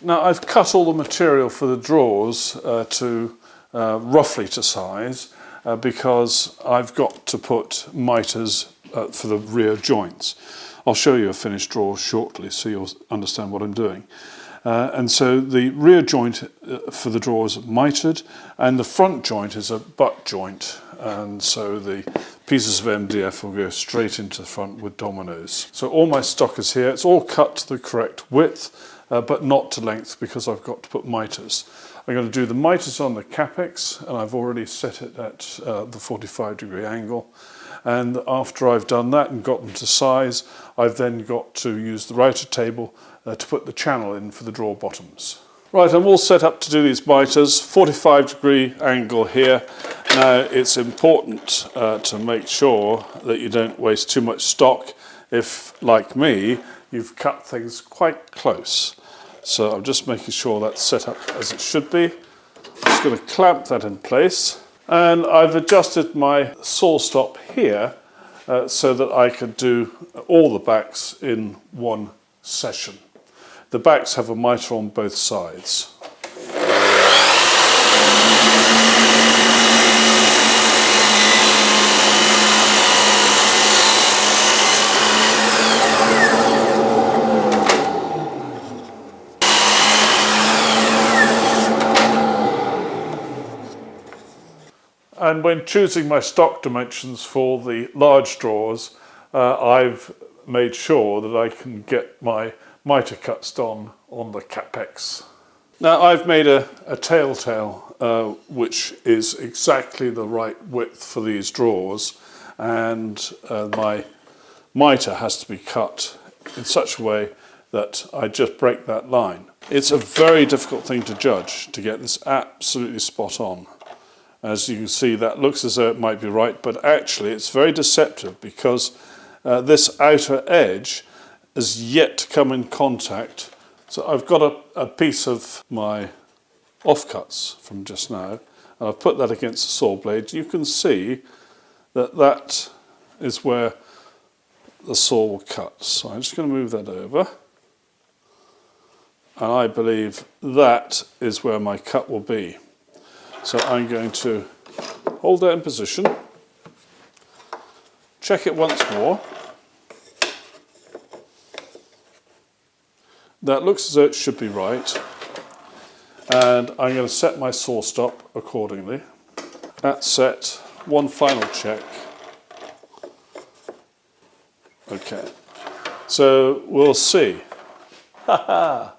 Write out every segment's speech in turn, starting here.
Now I've cut all the material for the drawers roughly to size because I've got to put miters for the rear joints. I'll show you a finished drawer shortly so you'll understand what I'm doing. And so the rear joint for the drawer is mitered and the front joint is a butt joint, and so the pieces of MDF will go straight into the front with dominoes. So all my stock is here. It's all cut to the correct width, but not to length because I've got to put miters. I'm going to do the miters on the capex, and I've already set it at the 45-degree angle. And after I've done that and got them to size, I've then got to use the router table to put the channel in for the drawer bottoms. Right, I'm all set up to do these miters, 45-degree angle here. Now it's important to make sure that you don't waste too much stock if, like me, you've cut things quite close. So I'm just making sure that's set up as it should be. I'm just going to clamp that in place. And I've adjusted my saw stop here so that I could do all the backs in one session. The backs have a miter on both sides. And when choosing my stock dimensions for the large drawers, I've made sure that I can get my miter cuts done on the capex. Now I've made a telltale which is exactly the right width for these drawers, and my miter has to be cut in such a way that I just break that line. It's a very difficult thing to judge, to get this absolutely spot on. As you can see, that looks as though it might be right, but actually it's very deceptive because this outer edge has yet to come in contact. So I've got a piece of my offcuts from just now, and I've put that against the saw blade. You can see that that is where the saw will cut. So I'm just going to move that over. And I believe that is where my cut will be. So I'm going to hold that in position, check it once more. That looks as though it should be right. And I'm going to set my saw stop accordingly. That's set. One final check. Okay. So we'll see. Ha ha!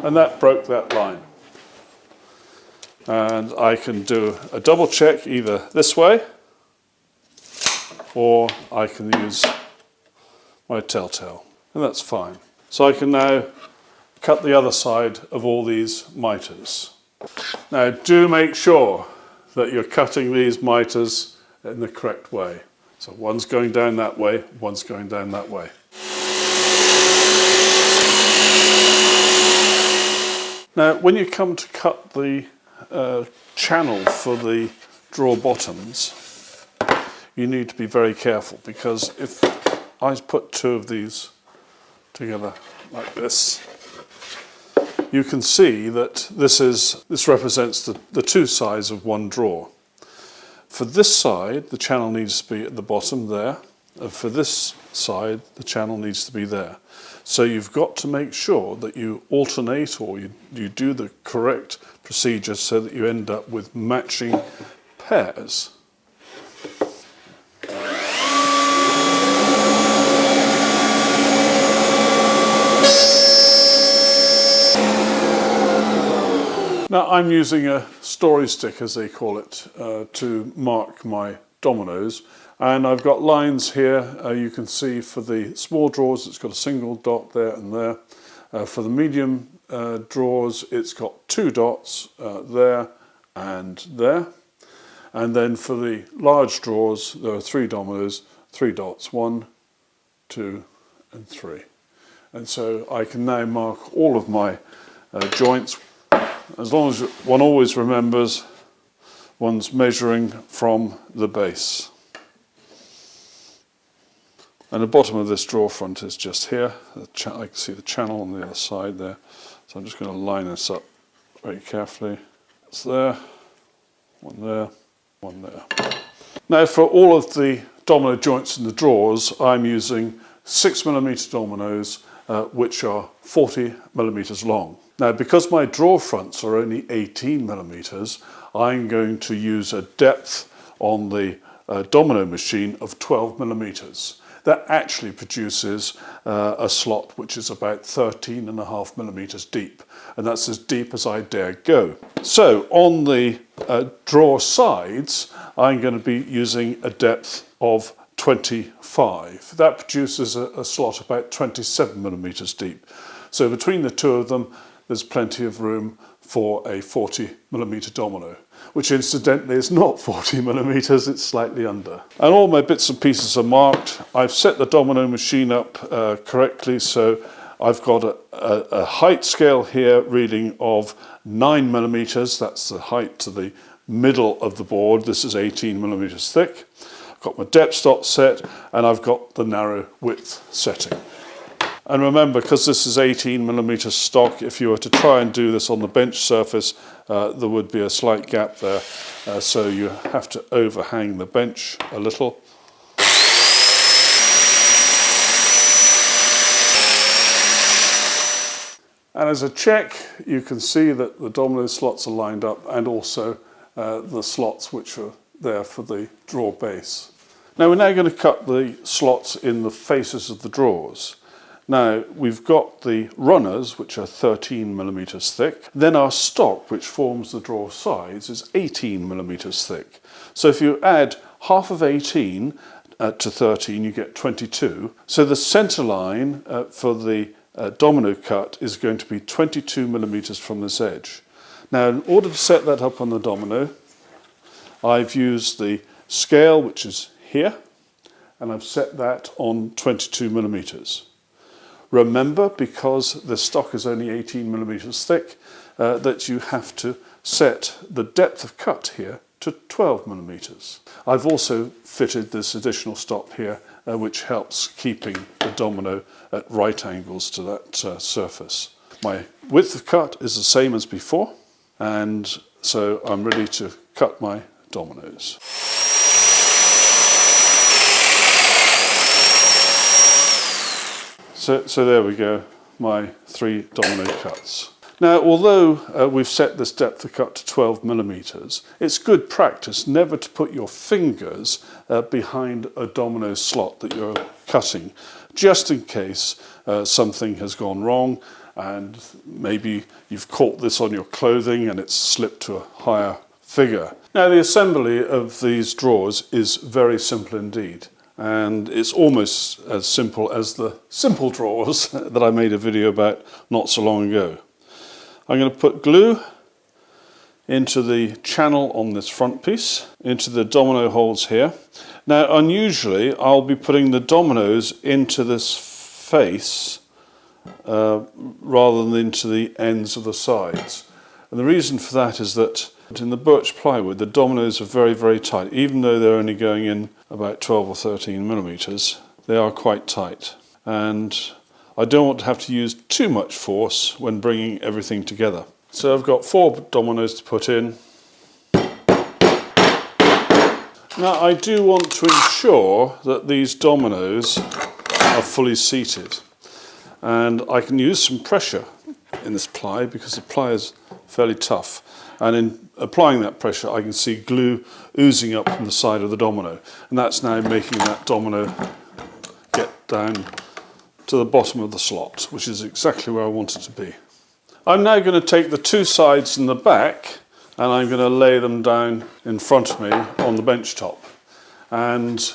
And that broke that line. And I can do a double check either this way, or I can use my telltale, and that's fine. So I can now cut the other side of all these miters. Now do make sure that you're cutting these miters in the correct way. So one's going down that way, one's going down that way. Now, when you come to cut the channel for the drawer bottoms, you need to be very careful, because if I put two of these together like this, you can see that this represents the two sides of one drawer. For this side, the channel needs to be at the bottom there, and for this side, the channel needs to be there. So you've got to make sure that you alternate, or you do the correct procedure so that you end up with matching pairs. Now I'm using a story stick, as they call it, to mark my dominoes. And I've got lines here, you can see for the small drawers it's got a single dot there and there. For the medium drawers it's got two dots there and there. And then for the large drawers there are three dominoes, three dots, 1, 2 and 3. And so I can now mark all of my joints, as long as one always remembers one's measuring from the base. And the bottom of this drawer front is just here. I can see the channel on the other side there. So I'm just going to line this up very carefully. It's there, one there, one there. Now for all of the domino joints in the drawers, I'm using 6mm dominoes, which are 40mm long. Now because my drawer fronts are only 18mm, I'm going to use a depth on the domino machine of 12mm. That actually produces a slot which is about 13.5mm deep, and that's as deep as I dare go. So on the drawer sides, I'm going to be using a depth of 25. That produces a slot about 27mm deep. So between the two of them, there's plenty of room for a 40mm domino, which incidentally is not 40mm, it's slightly under. And all my bits and pieces are marked. I've set the domino machine up correctly, so I've got a height scale here reading of 9mm, that's the height to the middle of the board. This is 18mm thick. I've got my depth stop set, and I've got the narrow width setting. And remember, because this is 18mm stock, if you were to try and do this on the bench surface, there would be a slight gap there, so you have to overhang the bench a little. And as a check, you can see that the domino slots are lined up, and also the slots which are there for the drawer base. Now we're going to cut the slots in the faces of the drawers. Now we've got the runners, which are 13mm thick. Then our stock, which forms the drawer sides, is 18mm thick. So if you add half of 18 to 13, you get 22. So the centre line for the domino cut is going to be 22mm from this edge. Now in order to set that up on the domino, I've used the scale, which is here, and I've set that on 22mm. Remember, because the stock is only 18mm thick, that you have to set the depth of cut here to 12mm. I've also fitted this additional stop here, which helps keeping the domino at right angles to that surface. My width of cut is the same as before, and so I'm ready to cut my dominoes. So there we go, my 3 domino cuts. Now, although we've set this depth of cut to 12mm, it's good practice never to put your fingers behind a domino slot that you're cutting, just in case something has gone wrong and maybe you've caught this on your clothing and it's slipped to a higher figure. Now, the assembly of these drawers is very simple indeed. And it's almost as simple as the simple drawers that I made a video about not so long ago. I'm going to put glue into the channel on this front piece, into the domino holes here. Now unusually I'll be putting the dominoes into this face rather than into the ends of the sides. And the reason for that is that in the birch plywood the dominoes are very, very tight. Even though they're only going in about 12 or 13mm, they are quite tight. And I don't want to have to use too much force when bringing everything together. So I've got 4 dominoes to put in. Now I do want to ensure that these dominoes are fully seated. And I can use some pressure in this ply because the ply is fairly tough. And in applying that pressure, I can see glue oozing up from the side of the domino. And that's now making that domino get down to the bottom of the slot, which is exactly where I want it to be. I'm now going to take the 2 sides and the back, and I'm going to lay them down in front of me on the bench top. And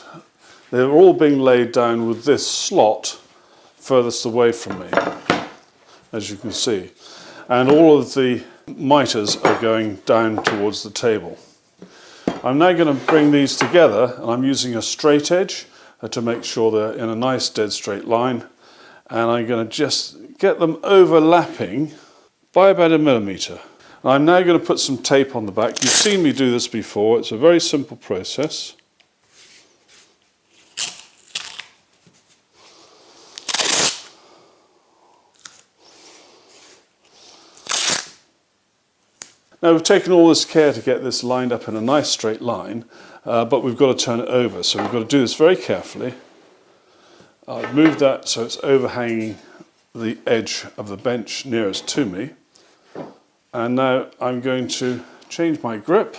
they're all being laid down with this slot furthest away from me, as you can see. And all of the mitres are going down towards the table. I'm now going to bring these together, and I'm using a straight edge to make sure they're in a nice dead straight line, and I'm going to just get them overlapping by about 1mm. I'm now going to put some tape on the back. You've seen me do this before. It's a very simple process. Now we've taken all this care to get this lined up in a nice straight line, but we've got to turn it over. So we've got to do this very carefully. I've moved that so it's overhanging the edge of the bench nearest to me. And now I'm going to change my grip.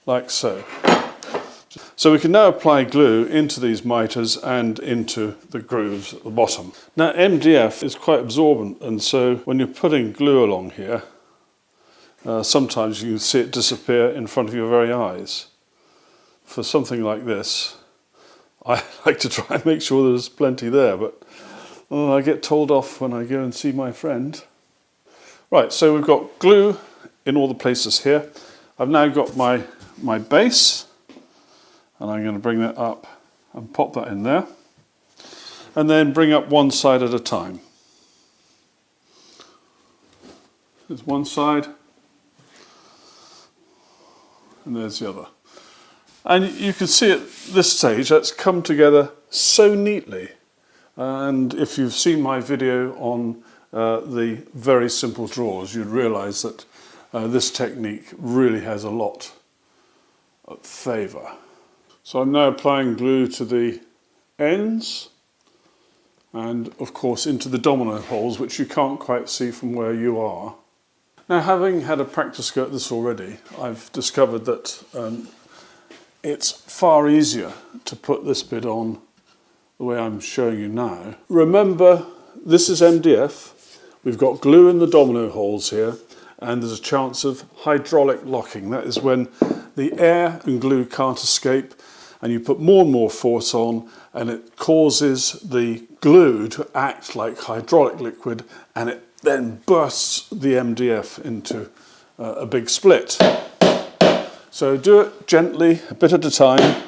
Like so. So we can now apply glue into these miters and into the grooves at the bottom. Now MDF is quite absorbent, and so when you're putting glue along here, sometimes you can see it disappear in front of your very eyes. For something like this, I like to try and make sure there's plenty there, but I get told off when I go and see my friend. Right, so we've got glue in all the places here. I've now got my base, and I'm going to bring that up and pop that in there, and then bring up one side at a time. There's one side, and there's the other. And you can see at this stage that's come together so neatly. And if you've seen my video on the very simple drawers, you'd realise that this technique really has a lot of favour. So I'm now applying glue to the ends and of course into the domino holes, which you can't quite see from where you are. Now, having had a practice go at this already, I've discovered that it's far easier to put this bit on the way I'm showing you now. Remember, this is MDF. We've got glue in the domino holes here, and there's a chance of hydraulic locking. That is when the air and glue can't escape, and you put more and more force on, and it causes the glue to act like hydraulic liquid, and it then bursts the MDF into a big split. So do it gently, a bit at a time,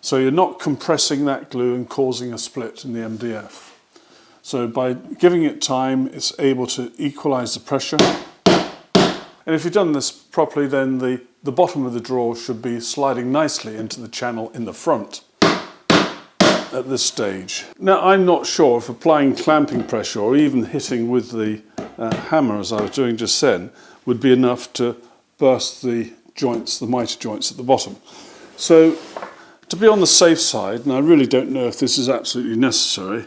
so you're not compressing that glue and causing a split in the MDF. So by giving it time, it's able to equalise the pressure. And if you've done this properly, then the bottom of the drawer should be sliding nicely into the channel in the front at this stage. Now, I'm not sure if applying clamping pressure or even hitting with the hammer, as I was doing just then, would be enough to burst the joints, the mitre joints at the bottom. So to be on the safe side, and I really don't know if this is absolutely necessary,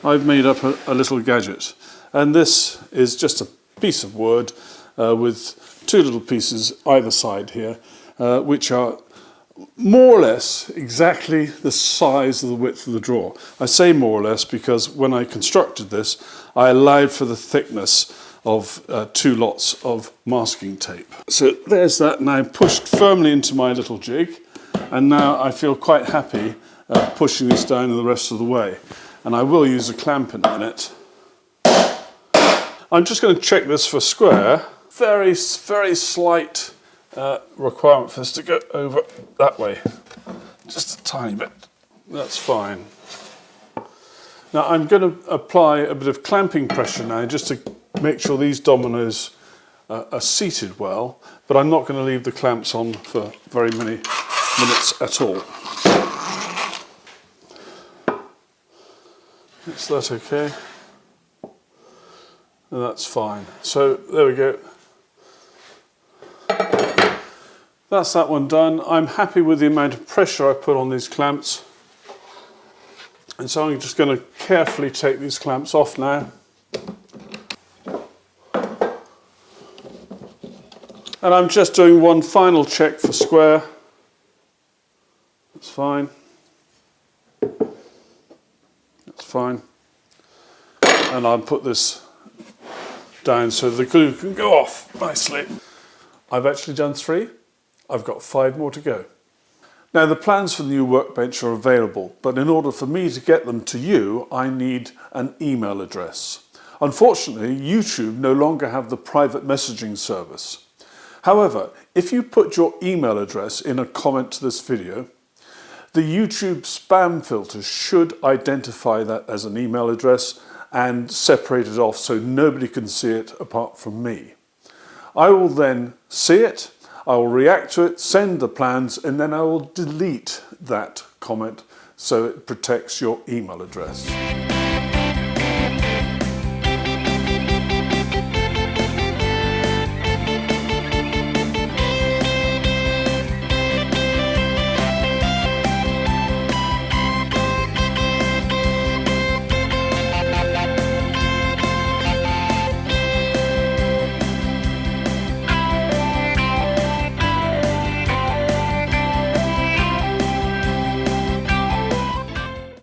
I've made up a little gadget. And this is just a piece of wood with two little pieces either side here, which are more or less exactly the size of the width of the drawer. I say more or less because when I constructed this, I allowed for the thickness of two lots of masking tape. So there's that now pushed firmly into my little jig, and now I feel quite happy pushing this down the rest of the way. And I will use a clamp in a minute. I'm just going to check this for square. Very, very slight requirement for this to go over that way. Just a tiny bit. That's fine. Now I'm going to apply a bit of clamping pressure now just to make sure these dominoes are seated well, but I'm not going to leave the clamps on for very many minutes at all. Is that okay? And that's fine. So there we go. That's that one done. I'm happy with the amount of pressure I put on these clamps. And so I'm just going to carefully take these clamps off now. And I'm just doing one final check for square. That's fine. That's fine. And I'll put this down so the glue can go off nicely. I've actually done 3. I've got 5 more to go. Now, the plans for the new workbench are available, but in order for me to get them to you, I need an email address. Unfortunately, YouTube no longer have the private messaging service. However, if you put your email address in a comment to this video, The YouTube spam filter should identify that as an email address and separate it off so nobody can see it apart from me. I will then see it, I will react to it, send the plans, and then I will delete that comment so it protects your email address.